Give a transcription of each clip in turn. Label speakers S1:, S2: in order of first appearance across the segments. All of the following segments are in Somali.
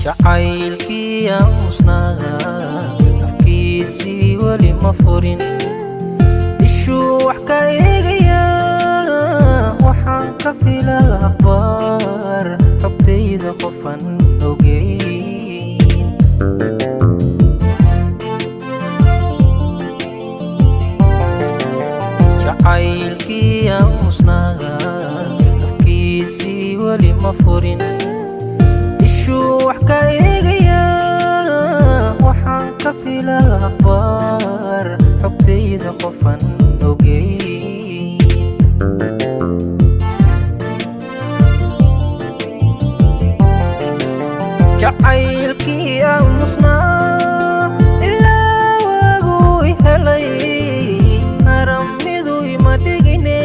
S1: jacaylkii amusnaa afkiisii weli ma furin ishuu wax ka eegaya waxaan ka filaa akhbaar xogtayda qofan ogeyn jacaylkii amusnaa afkiisii weli ma furin wax ka eegaya waxaan ka filaa akhbaar xogtayda qofan ogeyn jacaylkii amusnaa ilaa waagu I helay aramidu ima dhigine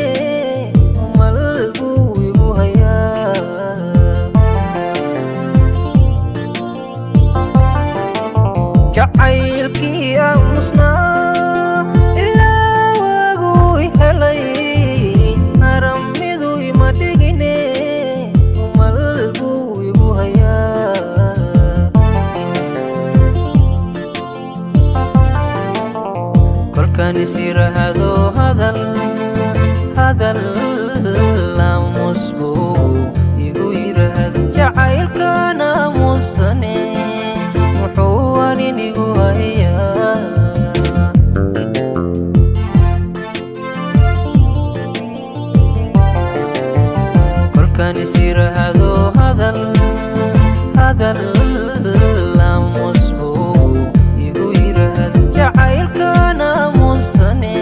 S1: mal buu igu hayaa jacaylkii amusnaa ilaa waagu I helay aramidu ima dhigine mal buu igu hayaa kolkaan is yiraahdo hadal aamus buu igu yiraahdo jacaylkaan aamusane wuxuu aninigu hayaa kolkaan is yiraahdo hadal aamus buu igu yiraahdo jacaylkaan aamusane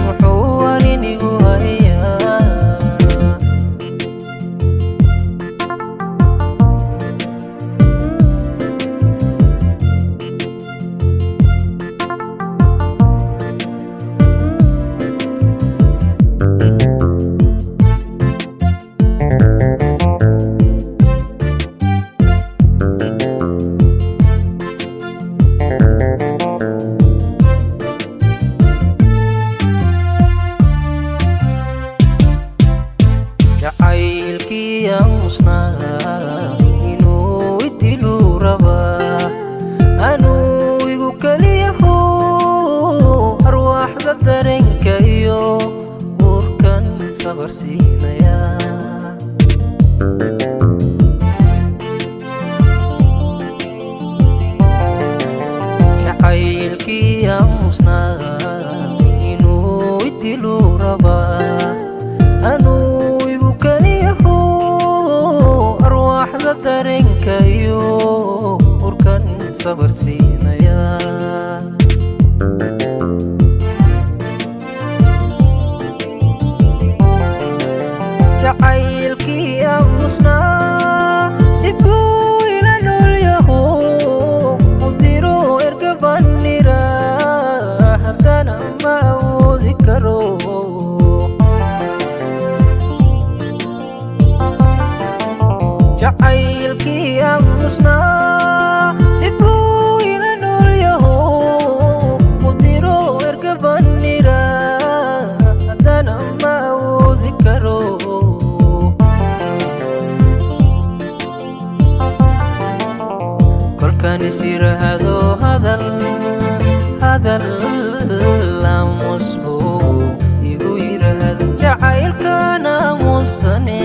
S1: wuxuu aninigu hayaa jacaylkii amusnaa inuu idiluu rabaa anuu igu keliyaho arwaaxda dareenka iyo uurkan sabar siinaya jacaylkii amusnaa inuu idiluu rabaa anuu igu keliyaho arwaaxda dareenka iyo urkan sabar siinaya jacaylkii amusnaa si buu ila nool yaho u diro ergabanira haddana ma awoodi karo jacaylkii amusnaa si buu ila nool yaho u diro ergabanira haddana ma awoodi karo kolkaan is yiraahdo hadal aamus buu igu yiraahdo jacaylkaan aamusane